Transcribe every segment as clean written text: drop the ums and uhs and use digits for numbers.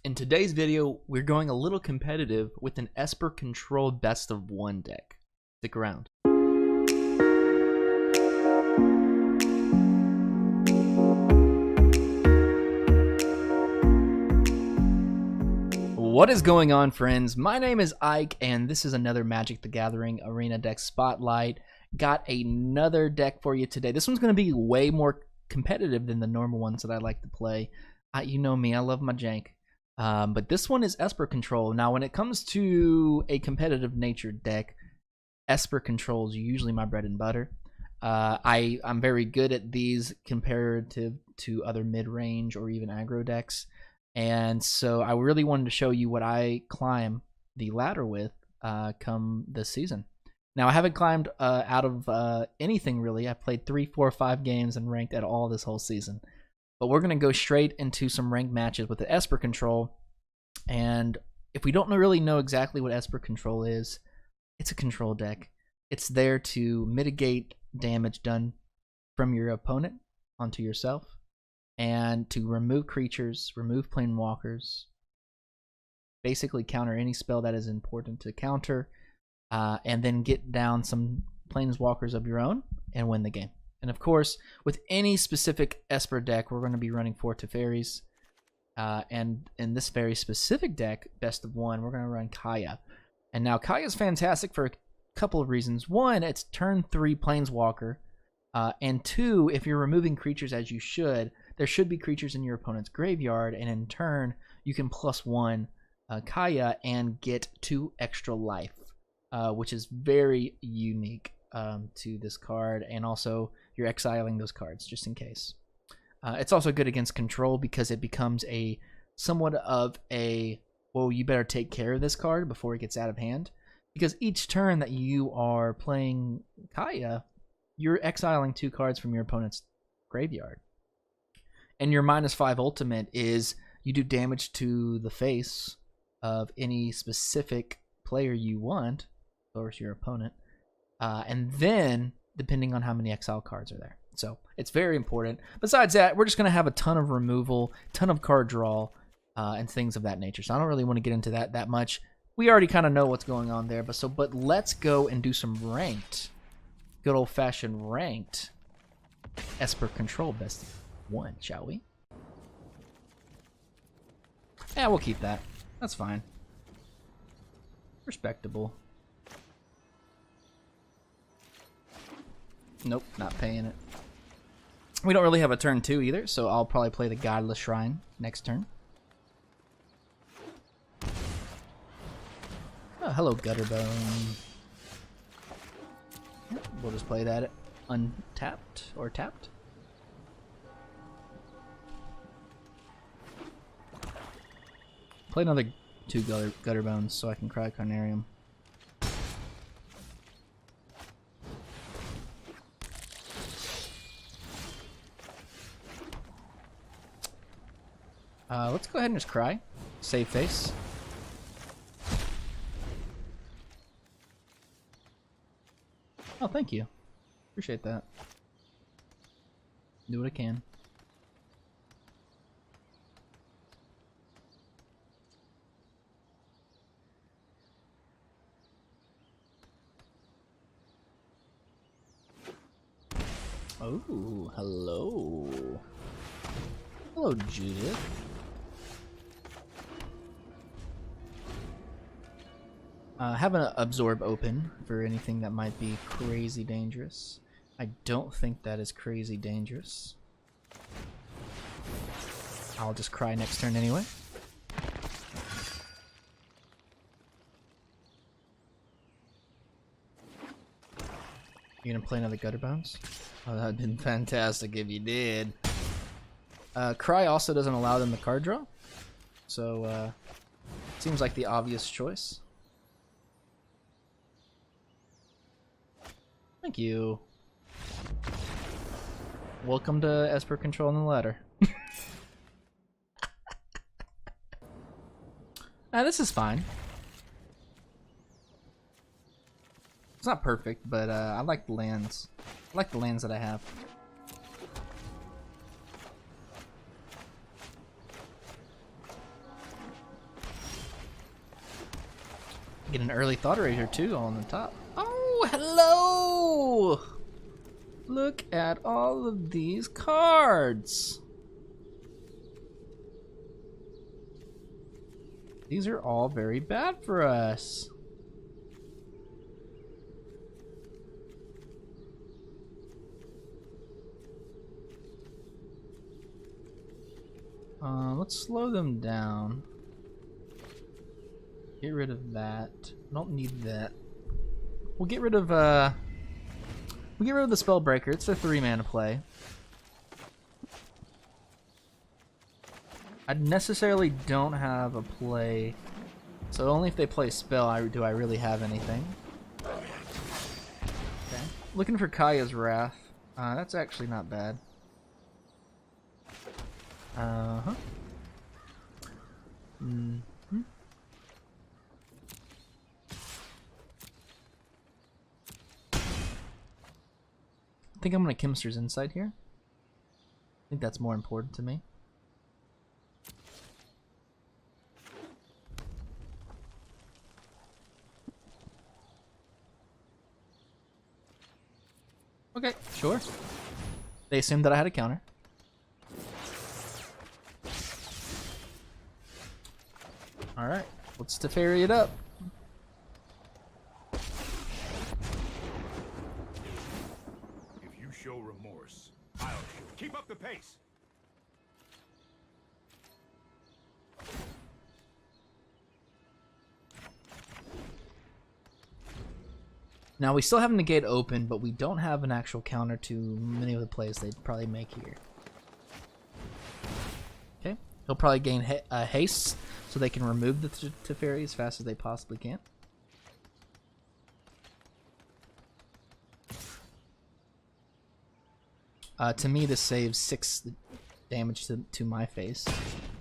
In today's video, we're going a little competitive with an Esper Control Best of 1 deck. Stick around. What is going on, friends? My name is Ike, and this is another Magic the Gathering Arena Deck Spotlight. Got another deck for you today. This one's going to be way more competitive than the normal ones that I like to play. You know me, I love my jank. But this one is Esper Control. Now, when it comes to a competitive nature deck, Esper Control is usually my bread and butter. I'm very good at these comparative to other mid-range or even aggro decks. And so I really wanted to show you what I climb the ladder with come this season. Now, I haven't climbed out of anything really. I played 3, 4, 5 games and ranked at all this whole season. But we're going to go straight into some ranked matches with the Esper Control. And if we don't really know exactly what Esper Control is, it's a control deck. It's there to mitigate damage done from your opponent onto yourself, and to remove creatures, remove planeswalkers, basically counter any spell that is important to counter, and then get down some planeswalkers of your own and win the game. And of course, with any specific Esper deck, we're going to be running 4 Teferis. And in this very specific deck, Best of 1, we're going to run Kaya. And now Kaya is fantastic for a couple of reasons. One, it's turn 3 Planeswalker. And 2, if you're removing creatures as you should, there should be creatures in your opponent's graveyard. And in turn, you can +1 Kaya and get 2 extra life, which is very unique to this card. And also, you're exiling those cards just in case. It's also good against control because it becomes a somewhat of a, well, you better take care of this card before it gets out of hand. Because each turn that you are playing Kaya, you're exiling 2 cards from your opponent's graveyard. And your -5 ultimate is you do damage to the face of any specific player you want, or your opponent. And then, depending on how many exile cards are there. So, it's very important. Besides that, we're just going to have a ton of removal, ton of card draw, and things of that nature. So, I don't really want to get into that much. We already kind of know what's going on there. But let's go and do some ranked, good old-fashioned ranked Esper Control Best 1, shall we? Yeah, we'll keep that. That's fine. Respectable. Nope, not paying it. We don't really have a turn 2 either, so I'll probably play the Godless Shrine next turn. Oh, hello, Gutterbone. We'll just play that untapped or tapped. Play another 2 Gutterbones so I can cry Carnarium. Let's go ahead and just cry. Save face. Oh, thank you. Appreciate that. Do what I can. Oh, hello. Hello, Judith. Have an absorb open for anything that might be crazy dangerous. I don't think that is crazy dangerous. I'll just cry next turn anyway. You gonna play another Gutterbones? Oh, that'd been fantastic if you did. Cry also doesn't allow them to card draw, so seems like the obvious choice. Thank you. Welcome to Esper Control on the ladder. This is fine. It's not perfect, but I like the lands. I like the lands that I have. Get an early Thought Erasure too on the top. Oh, hello! Look at all of these cards. These are all very bad for us. Let's slow them down. Get rid of that. Don't need that. We'll get rid of the Spellbreaker. It's a 3-mana play. I necessarily don't have a play, so only if they play spell do I really have anything. Okay. Looking for Kaya's Wrath. That's actually not bad. Uh-huh. Mm-hmm. I think I'm gonna Chemister's Insight here. I think that's more important to me. Okay, sure. They assumed that I had a counter. Alright, let's Teferi it up. If you show remorse, I'll show. Keep up the pace. Now we still have Negate open, but we don't have an actual counter to many of the plays they'd probably make here. Okay, he'll probably gain haste, so they can remove the Teferi as fast as they possibly can. To me, this saves 6 damage to my face,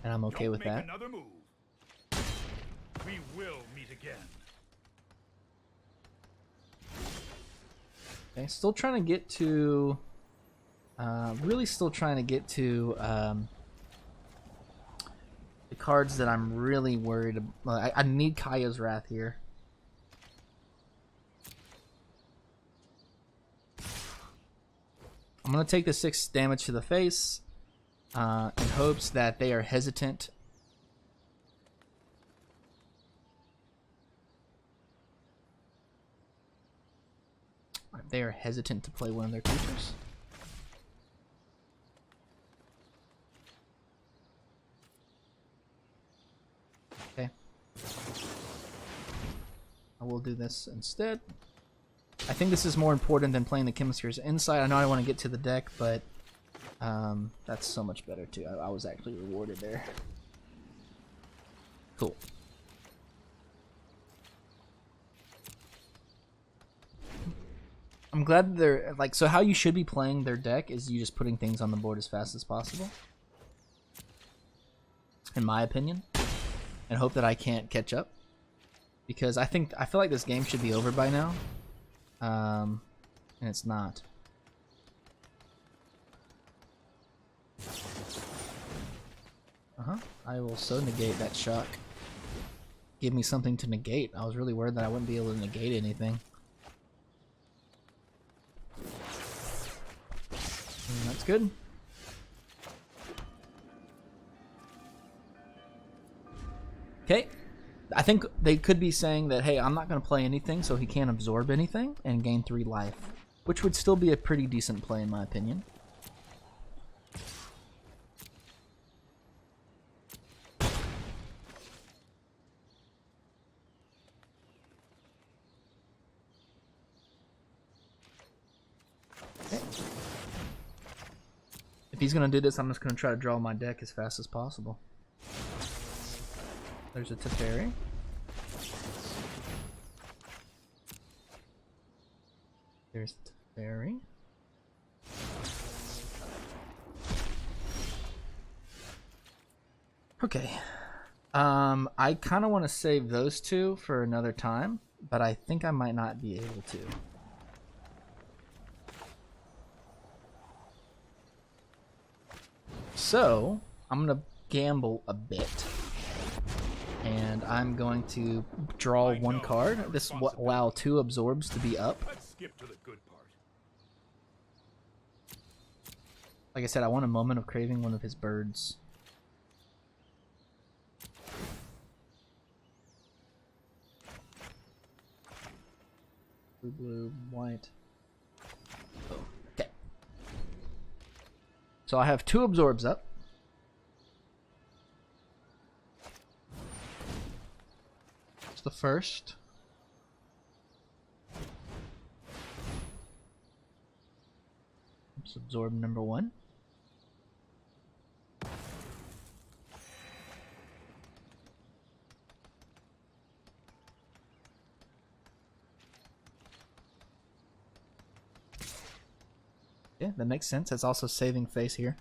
and I'm okay with that. Another move. We will meet again. Okay, still trying to get to, really still trying to get to the cards that I'm really worried about. I need Kaya's Wrath here. I'm going to take the 6 damage to the face in hopes that they are hesitant. They are hesitant to play one of their creatures. Okay. I will do this instead. I think this is more important than playing the Chemister's Insight. I know I want to get to the deck, but that's so much better too. I was actually rewarded there. Cool. I'm glad they're like, so how you should be playing their deck is you just putting things on the board as fast as possible, in my opinion, and hope that I can't catch up, because I feel like this game should be over by now, and it's not. I will so negate that shock. Give me something to negate. I was really worried that I wouldn't be able to negate anything. That's good. Okay. I think they could be saying that, hey, I'm not going to play anything, so he can't absorb anything and gain 3 life, which would still be a pretty decent play in my opinion. Okay. If he's going to do this, I'm just going to try to draw my deck as fast as possible. There's a Teferi. There's Teferi. Okay. I kind of want to save those 2 for another time, but I think I might not be able to. So, I'm going to gamble a bit. And I'm going to draw one card. This will allow 2 absorbs to be up. Let's skip to the good part. Like I said, I want a Moment of Craving one of his birds. Blue, blue, white. Oh, okay. So I have 2 absorbs up. It's the first. Let's absorb number 1. Yeah, that makes sense. That's also saving face here.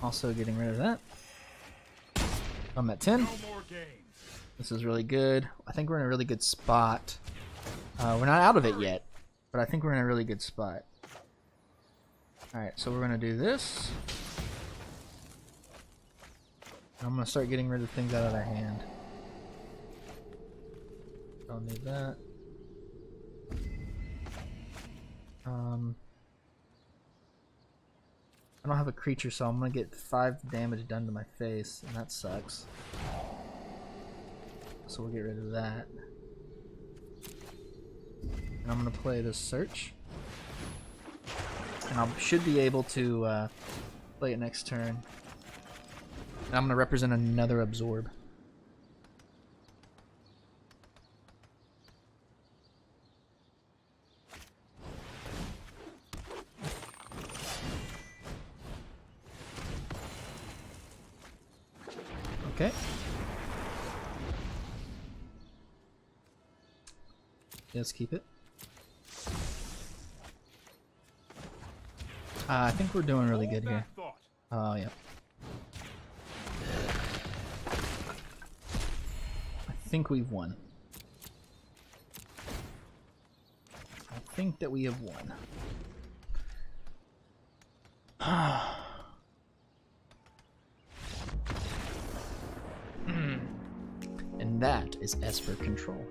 Also getting rid of that. I'm at 10. No more games. This is really good. I think we're in a really good spot. We're not out of it yet, but I think we're in a really good spot. Alright, so we're going to do this. I'm going to start getting rid of things out of their hand. Don't need that. I don't have a creature, so I'm going to get 5 damage done to my face, and that sucks. So we'll get rid of that. And I'm going to play this search. And I should be able to play it next turn. And I'm going to represent another absorb. Okay. Let's keep it. I think we're doing really good here. Oh, yeah. I think we've won. I think that we have won. And that is Esper Control.